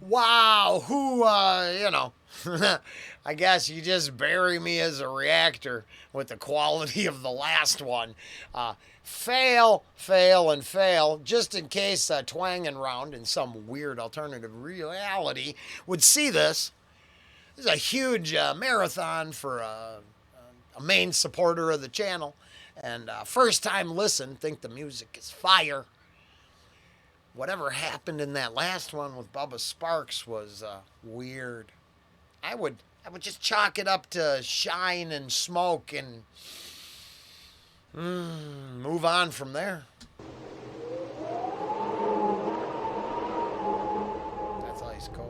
Wow, who, I guess you just bury me as a reactor with the quality of the last one. Fail, fail, and fail, just in case Twang and Round in some weird alternative reality would see this. This is a huge marathon for a main supporter of the channel. And first time listen, think the music is fire. Whatever happened in that last one with Bubba Sparks was weird. I would just chalk it up to shine and smoke and move on from there. That's ice cold.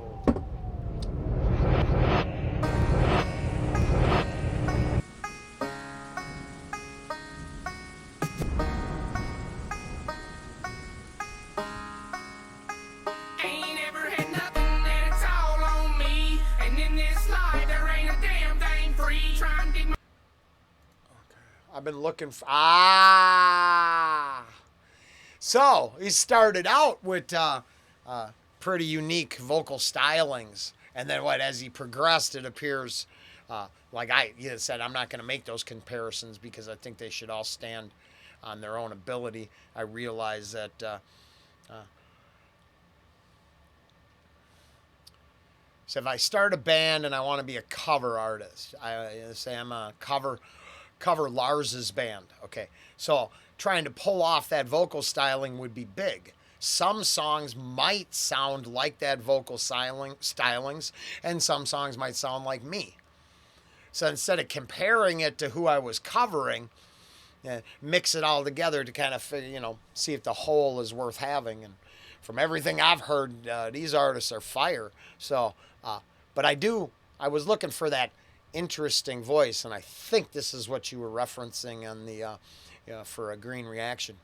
Ain't ever had nothing and it's all on me. And in this life there ain't a damn thing free. Try and dig my I've been looking for So he started out with pretty unique vocal stylings, and then as he progressed, it appears like you said, I'm not going to make those comparisons because I think they should all stand on their own ability. I realize that. So if I start a band and I want to be a cover artist, I say I'm a cover Lars's band. Okay, so trying to pull off that vocal styling would be big. Some songs might sound like that vocal stylings, and some songs might sound like me. So instead of comparing it to who I was covering, mix it all together to kind of see if the whole is worth having. And from everything I've heard, these artists are fire. So, but I was looking for that interesting voice, and I think this is what you were referencing on the for a green reaction.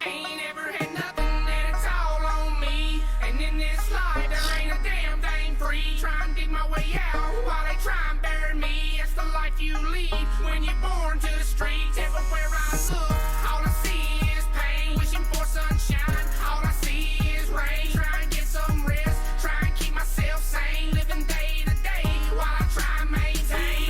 ain't ever had nothing and it's all on me. And in this life there ain't a damn thing free. Try and dig my way out while they try and bury me. It's the life you lead when you're born to the streets. Everywhere I look, all I see is pain. Wishing for sunshine, all I see is rain. Try and get some rest, try and keep myself sane. Living day to day while I try and maintain.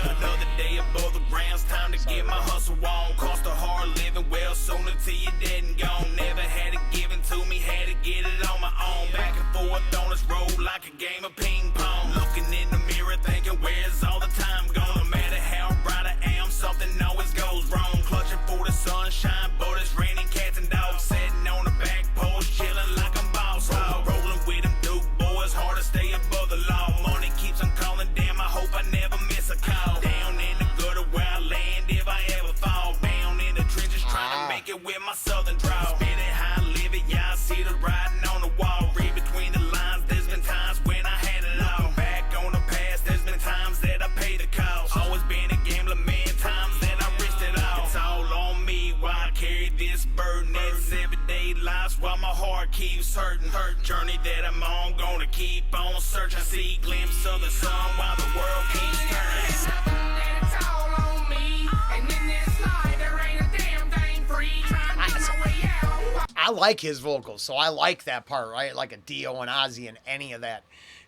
Another day above the ground's time to get my hustle on. Cost a hard living, well, sooner till you're dead and gone. Never had it given to me, had to get it on my own. Back and forth on this road like a game of ping pong. Looking in the mirror thinking, where's all the time gone? No matter how bright I am, something always goes wrong. Clutching for the sunshine, but it's raining cats and dogs. Sitting on the back porch, chilling like I'm boss hog. Rolling with them Duke boys, hard to stay above the law. Money keeps on calling, damn, I hope I never miss a call. Down in the gutter where I land if I ever fall. Down in the trenches trying to make it with my southern draw. Spitting high living, yeah, I see the writing on the wall. Read between the lines, there's been times when I had it all. Looking back on the past, there's been times that I paid the cost. Always been a gambler, man, times that I risked it all. It's all on me while I carry this burden. It's everyday lives while my heart keeps hurting. Journey that I'm on, gonna keep on searching. See glimpse of the sun while the world keeps turning. Nothing and it's all on me. And in this life there ain't a damn thing free. Try and dig my way out. I like his vocals, so I like that part, right? Like a Dio and Ozzy and any of that.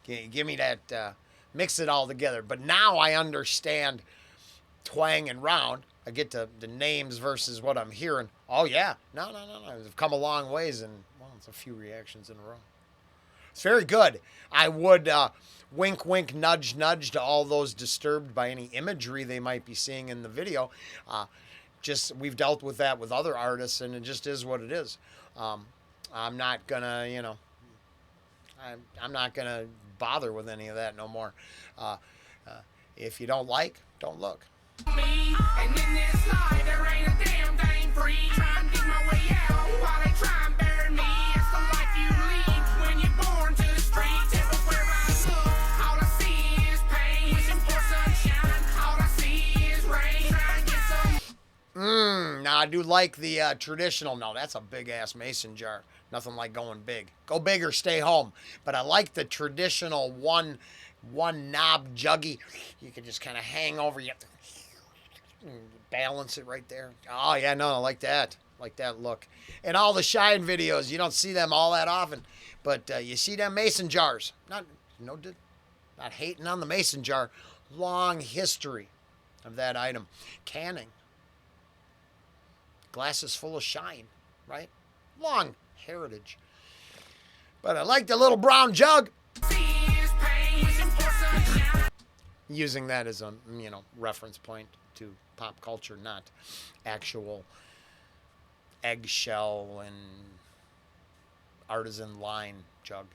Give me that, mix it all together. But now I understand Twang and Round. I get to the names versus what I'm hearing. Oh, yeah. No. I've come a long ways, and, well, it's a few reactions in a row. It's very good. I would wink, wink, nudge, nudge to all those disturbed by any imagery they might be seeing in the video. We've dealt with that with other artists, and it just is what it is. I'm not gonna, I'm not gonna bother with any of that no more. If you don't like, don't look. Me. And in this life there ain't a damn thing free. Try and dig my way out while they try and bury me. It's the life you lead when you're born to the streets. Everywhere I look, all I see is pain. Wishing for sunshine, all I see is rain. Try and get some. Now I do like the traditional. No, that's a big ass mason jar. Nothing like going big. Go big or stay home. But I like the traditional one knob juggy. You can just kind of hang over. You have to balance it right there. Oh yeah, no, I like that. Like that look. And all the Shine videos, you don't see them all that often, But you see them mason jars. Not hating on the mason jar. Long history of that item. Canning. Glasses full of shine, right? Long heritage. But I like the little brown jug. Using that as a, reference point to pop culture, not actual eggshell and artisan line jug.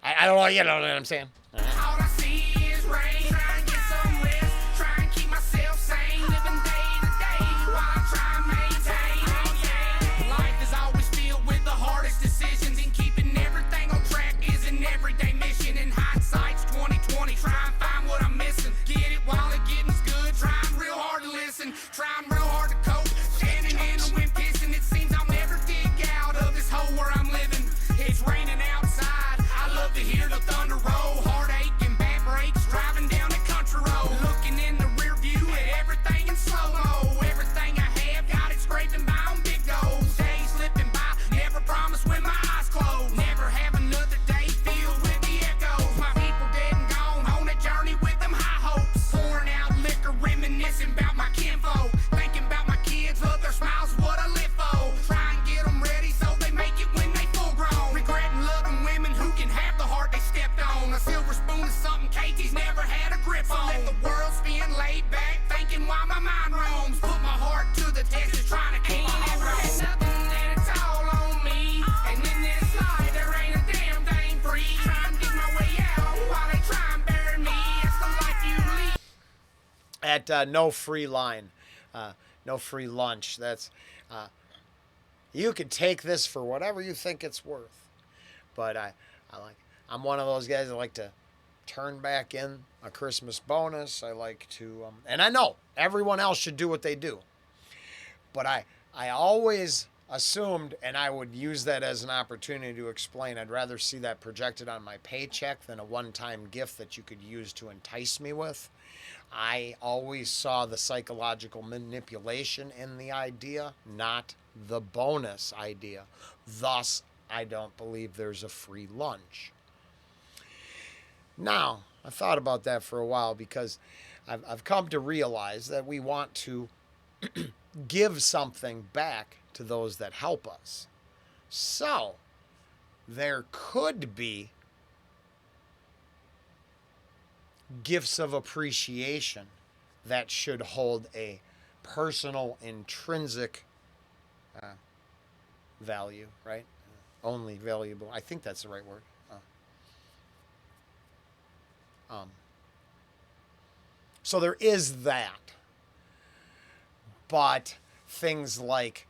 I don't know, you know what I'm saying? All I see is rain. Try and get some rest. Try and keep myself sane. Living day to day while I try and maintain. Life is always filled with the hardest decisions, and keeping everything on track is an everyday mission. In hindsight's 2020. Try and find what I'm missing. Get it while it getting's good. Trying real hard to listen. Trying real hard to cope. Standing in the wind pissing. It seems I'll never dig out of this hole where I'm living. It's raining outside. I love to hear the thunder roll. Heartache and bad breaks. Driving down the country road. Looking in the rear view at everything in slow-mo. Everything I have, got it scraping by on big goals. Days slipping by. Never promise when my eyes close. Never have another day filled with the echoes. My people dead and gone on a journey with them high hopes. Pouring out liquor, reminiscing about my kinfolk. Thinking about my kids, love their smiles, what I live for. Try and get them ready so they make it when they full grown. Regretting loving women who can have the heart they stepped on. A silver spoon is something KT's never had a grip on. Let the world spin laid back, thinking while my mind roams. Put my heart to the test, just trying to keep my heart roam. Nothing and it's all on me. And in this life there ain't a damn thing free. Try and dig my way out while they try and bury me. It's the life you lead. At no free line, no free lunch. That's you can take this for whatever you think it's worth. But I'm one of those guys that like to turn back in a Christmas bonus. I like to, and I know everyone else should do what they do. But I always assumed, and I would use that as an opportunity to explain, I'd rather see that projected on my paycheck than a one-time gift that you could use to entice me with. I always saw the psychological manipulation in the idea, not the bonus idea. Thus, I don't believe there's a free lunch. Now, I thought about that for a while because I've come to realize that we want to give something back to those that help us. So, there could be gifts of appreciation that should hold a personal, intrinsic value, right? Only valuable. I think that's the right word. So there is that. But things like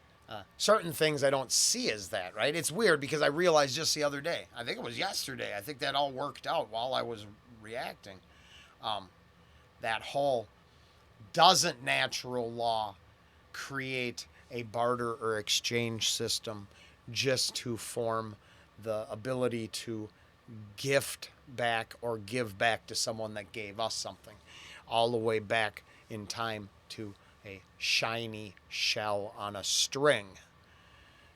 certain things I don't see as that, right? It's weird because I realized just the other day, I think it was yesterday, I think that all worked out while I was reacting. That whole, doesn't natural law create a barter or exchange system just to form the ability to gift back or give back to someone that gave us something, all the way back in time to a shiny shell on a string,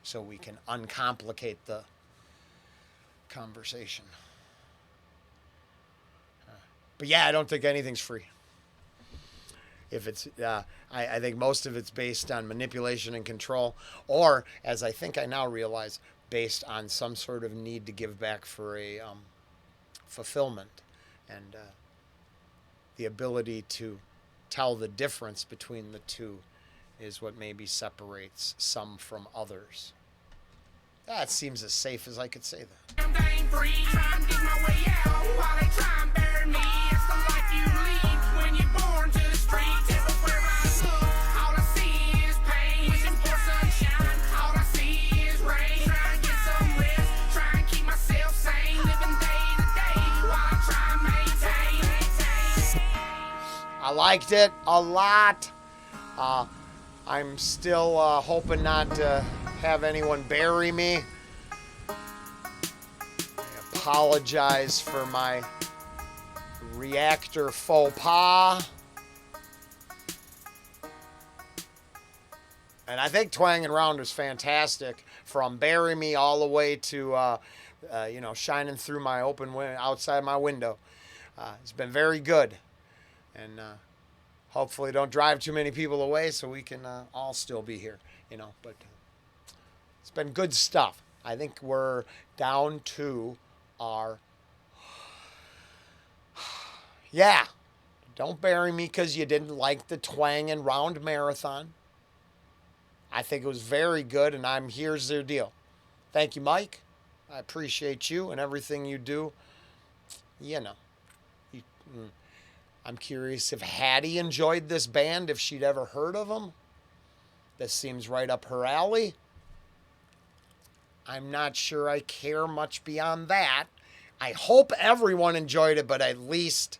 so we can uncomplicate the conversation. But yeah, I don't think anything's free. If it's, I think most of it's based on manipulation and control, or, as I think I now realize, based on some sort of need to give back for a fulfillment, and the ability to tell the difference between the two is what maybe separates some from others. That seems as safe as I could say that. I liked it a lot. I'm still hoping not to have anyone bury me. I apologize for my reactor faux pas. And I think Twang and Round was fantastic, from bury me all the way to shining through my outside my window. It's been very good, and hopefully don't drive too many people away so we can all still be here. But it's been good stuff. I think we're down to our yeah. Don't bury me because you didn't like the Twang and Round marathon. I think it was very good, and here's their deal. Thank you, Mike. I appreciate you and everything you do. You, I'm curious if Hattie enjoyed this band, if she'd ever heard of them. This seems right up her alley. I'm not sure I care much beyond that. I hope everyone enjoyed it, but at least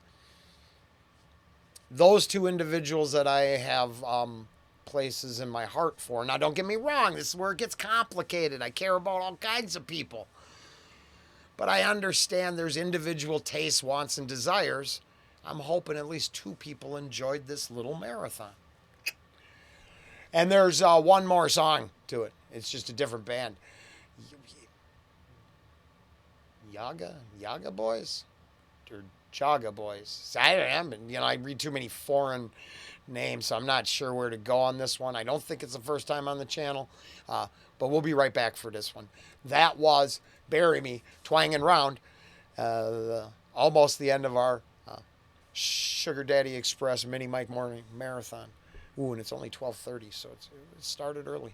those two individuals that I have places in my heart for. Now, don't get me wrong. This is where it gets complicated. I care about all kinds of people. But I understand there's individual tastes, wants, and desires. I'm hoping at least 2 people enjoyed this little marathon. And there's one more song to it. It's just a different band. Yaga Boys? Or Chaga Boys. I am, I read too many foreign names, so I'm not sure where to go on this one. I don't think it's the first time on the channel, but we'll be right back for this one. That was Bury Me, Twang and Round, almost the end of our Sugar Daddy Express Mini Mike Morning Marathon. Ooh, and it's only 12:30, so it started early.